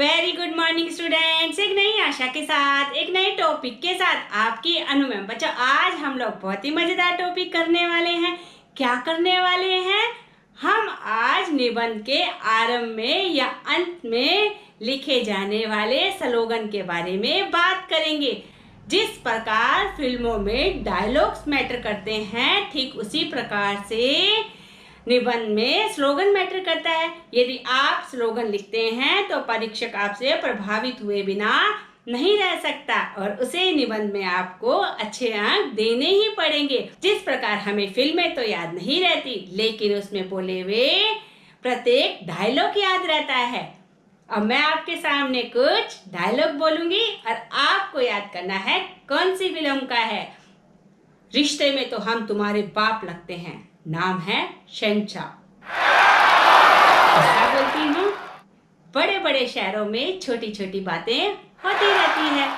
Very good morning students. एक नई आशा के साथ एक नए टॉपिक के साथ आपकी अनु मैम। बच्चों, आज हम लोग बहुत ही मजेदार टॉपिक करने वाले हैं। क्या करने वाले हैं? हम आज निबंध के आरंभ में या अंत में लिखे जाने वाले स्लोगन के बारे में बात करेंगे। जिस प्रकार फिल्मों में डायलॉग्स मैटर करते हैं, ठीक उसी प्रकार से निबंध में स्लोगन मैटर करता है। यदि आप स्लोगन लिखते हैं तो परीक्षक आपसे प्रभावित हुए बिना नहीं रह सकता और उसे निबंध में आपको अच्छे अंक देने ही पड़ेंगे। जिस प्रकार हमें फिल्में तो याद नहीं रहती, लेकिन उसमें बोले हुए प्रत्येक डायलॉग याद रहता है। अब मैं आपके सामने कुछ डायलॉग बोलूंगी और आपको याद करना है कौन सी फिल्म का है। रिश्ते में तो हम तुम्हारे बाप लगते हैं, नाम है शहंशाह। क्या बोलती हूँ, बड़े बड़े शहरों में छोटी छोटी बातें होती रहती है।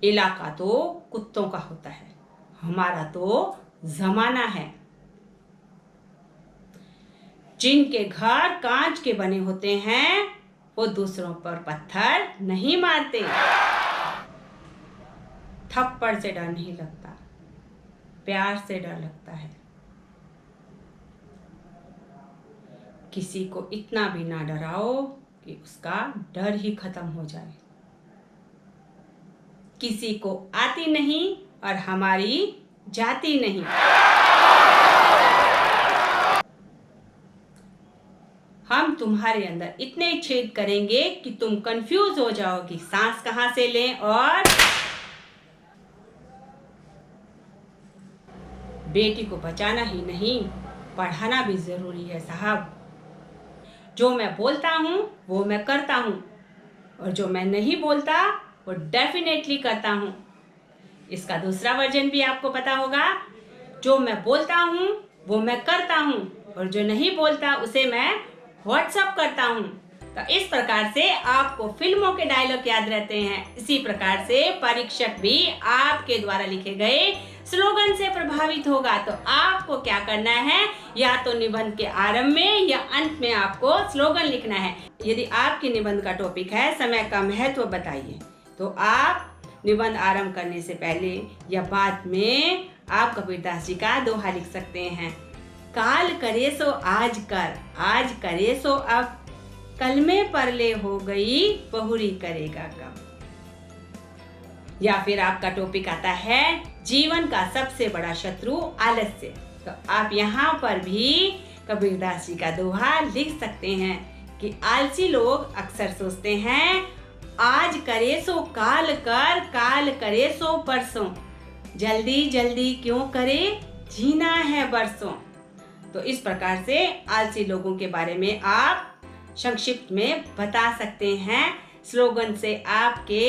इलाका तो कुत्तों का होता है, हमारा तो जमाना है। जिनके घर कांच के बने होते हैं वो दूसरों पर पत्थर नहीं मारते। थप्पड़ से डर नहीं लगता, प्यार से डर लगता है। किसी को इतना भी ना डराओ कि उसका डर ही खत्म हो जाए। किसी को आती नहीं और हमारी जाती नहीं। हम तुम्हारे अंदर इतने छेद करेंगे कि तुम कंफ्यूज हो जाओगी सांस कहां से लें। और बेटी को बचाना ही नहीं, पढ़ाना भी जरूरी है साहब। जो मैं बोलता हूँ वो मैं करता हूँ और जो मैं नहीं बोलता वो डेफिनेटली करता हूँ। इसका दूसरा वर्जन भी आपको पता होगा। जो मैं बोलता हूँ वो मैं करता हूँ और जो नहीं बोलता उसे मैं व्हाट्सअप करता हूँ। तो इस प्रकार से आपको फिल्मों के डायलॉग याद रहते हैं। इसी प्रकार से परीक्षक भी आपके द्वारा लिखे गए स्लोगन से प्रभावित होगा। तो आपको क्या करना है, या तो निबंध के आरंभ में या अंत में आपको स्लोगन लिखना है। यदि आपके निबंध का टॉपिक है समय का महत्व बताइए, तो आप निबंध आरंभ करने से पहले या बाद में आप कबीरदास जी का दोहा लिख सकते हैं। काल करे सो आज कर, आज करे सो अब, कल में परले हो गई बहुरी करेगा कब। या फिर आपका टॉपिक आता है जीवन का सबसे बड़ा शत्रु आलस्य, तो आप यहाँ पर भी कबीरदास जी का दोहा लिख सकते हैं कि आलसी लोग अक्सर सोचते हैं आज करे सो काल कर, काल करे सो परसों, जल्दी जल्दी क्यों करे, जीना है बरसों। तो इस प्रकार से आलसी लोगों के बारे में आप संक्षिप्त में बता सकते हैं। स्लोगन से आपके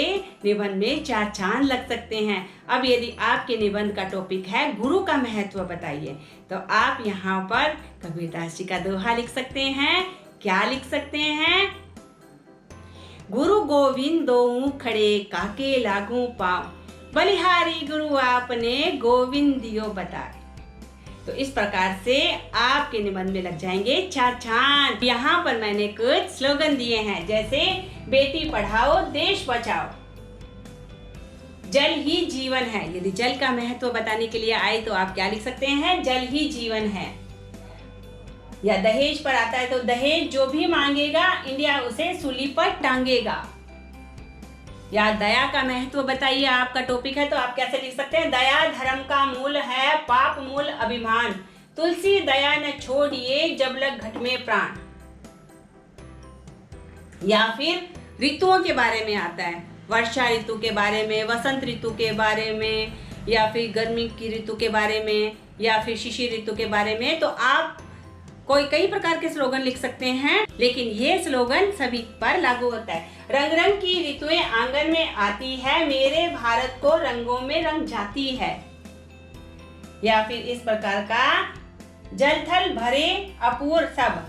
निबंध में चार चांद लग सकते हैं। अब यदि आपके निबंध का टॉपिक है गुरु का महत्व बताइए, तो आप यहाँ पर कबीरदास जी का दोहा लिख सकते हैं। क्या लिख सकते हैं? गुरु गोविंद दोऊ खड़े, काके लागू पाँव, बलिहारी गुरु आपने गोविंद दियो बता। तो इस प्रकार से आपके निबंध में लग जाएंगे चार चांद। यहाँ पर मैंने कुछ स्लोगन दिए हैं, जैसे बेटी पढ़ाओ देश बचाओ, जल ही जीवन है। यदि जल का महत्व बताने के लिए आए तो आप क्या लिख सकते हैं? जल ही जीवन है। या दहेज पर आता है तो दहेज जो भी मांगेगा इंडिया उसे सूली पर टांगेगा। या दया का महत्व बताइए, आपका टॉपिक है तो आप कैसे लिख सकते हैं? दया धर्म का मूल है, पाप मूल अभिमान, तुलसी दया न छोड़िए जब लग घट में प्राण। या फिर ऋतुओं के बारे में आता है, वर्षा ऋतु के बारे में, वसंत ऋतु के बारे में, या फिर गर्मी की ऋतु के बारे में, या फिर शिशिर ऋतु के बारे में। तो आप कई प्रकार के स्लोगन लिख सकते हैं, लेकिन ये स्लोगन सभी पर लागू होता है। रंग रंग की ऋतुएं आंगन में आती है, मेरे भारत को रंगों में रंग जाती है। या फिर इस प्रकार का जल थल भरे अपूर सब,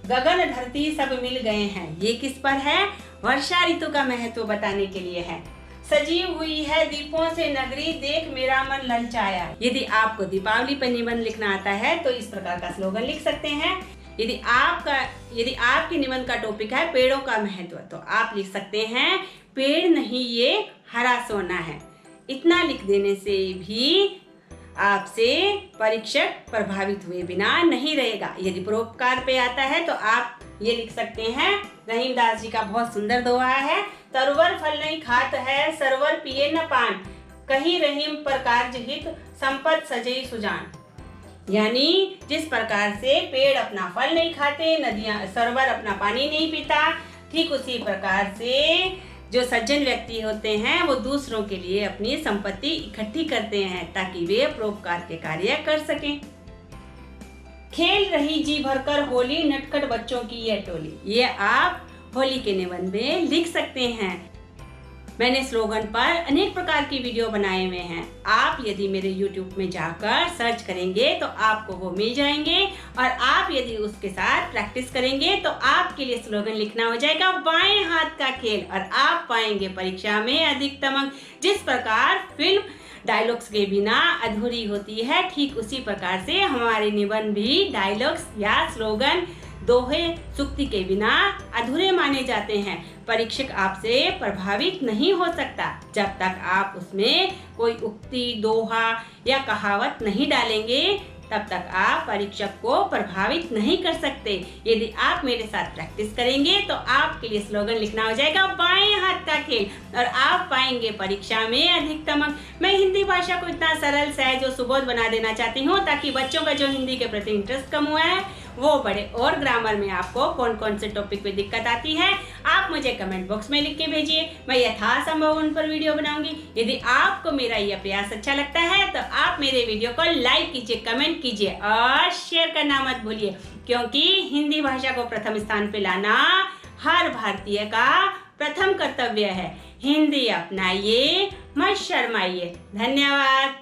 गगन धरती सब मिल गए हैं। ये किस पर है? वर्षा ऋतु का महत्व बताने के लिए है। सजी हुई है दीपों से नगरी, देख मेरा मन ललचाया। यदि आपको दीपावली पर निबंध लिखना आता है तो इस प्रकार का स्लोगन लिख सकते हैं। यदि आपके निबंध का टॉपिक है पेड़ों का महत्व, तो आप लिख सकते हैं पेड़ नहीं ये हरा सोना है। इतना लिख देने से भी आपसे परीक्षक प्रभावित हुए बिना नहीं रहेगा। यदि परोपकार पे आता है तो आप ये लिख सकते हैं, रहीमदास जी का बहुत सुंदर दोहा है, तरुवर फल नहीं खात है, सरवर पिए न पान, कही रहीम पर कार्य हित, संपत सजई सुजान। यानी जिस प्रकार से पेड़ अपना फल नहीं खाते, नदियां सरोवर अपना पानी नहीं पीता, ठीक उसी प्रकार से जो सज्जन व्यक्ति होते हैं वो दूसरों के लिए अपनी संपत्ति इकट्ठी करते हैं ताकि वे परोपकार के कार्य कर सकें। खेल रही जी भरकर होली, नटखट बच्चों की यह टोली। ये आप होली के निबंध में लिख सकते हैं। मैंने स्लोगन पर अनेक प्रकार की वीडियो बनाए हुए हैं। आप यदि मेरे YouTube में जाकर सर्च करेंगे तो आपको वो मिल जाएंगे, और आप यदि उसके साथ प्रैक्टिस करेंगे तो आपके लिए स्लोगन लिखना हो जाएगा बाएं हाथ का खेल, और आप पाएंगे परीक्षा में अधिकतम अंक। जिस प्रकार फिल्म डायलॉग्स के बिना अधूरी होती है, ठीक उसी प्रकार से हमारे निबंध भी डायलॉग्स या स्लोगन, दोहे, सूक्ति के बिना अधूरे माने जाते हैं। परीक्षक आपसे प्रभावित नहीं हो सकता जब तक आप उसमें कोई उक्ति, दोहा या कहावत नहीं डालेंगे, तब तक आप परीक्षक को प्रभावित नहीं कर सकते। यदि आप मेरे साथ प्रैक्टिस करेंगे तो आपके लिए स्लोगन लिखना हो जाएगा बाएं हाथ का खेल, और आप पाएंगे परीक्षा में अधिकतम अंक। मैं हिंदी भाषा को इतना सरल, सहज और सुबोध बना देना चाहती हूँ ताकि बच्चों का जो हिंदी के प्रति इंटरेस्ट कम हुआ है वो बढ़े। और ग्रामर में आपको कौन कौन से टॉपिक पे दिक्कत आती है आप मुझे कमेंट बॉक्स में लिख के भेजिए, मैं यथासंभव उन पर वीडियो बनाऊंगी। यदि आपको मेरा यह प्रयास अच्छा लगता है तो आप मेरे वीडियो को लाइक कीजिए, कमेंट कीजिए और शेयर करना मत भूलिए, क्योंकि हिंदी भाषा को प्रथम स्थान पे लाना हर भारतीय का प्रथम कर्तव्य है। हिंदी अपनाइए, मत शर्माइए। धन्यवाद।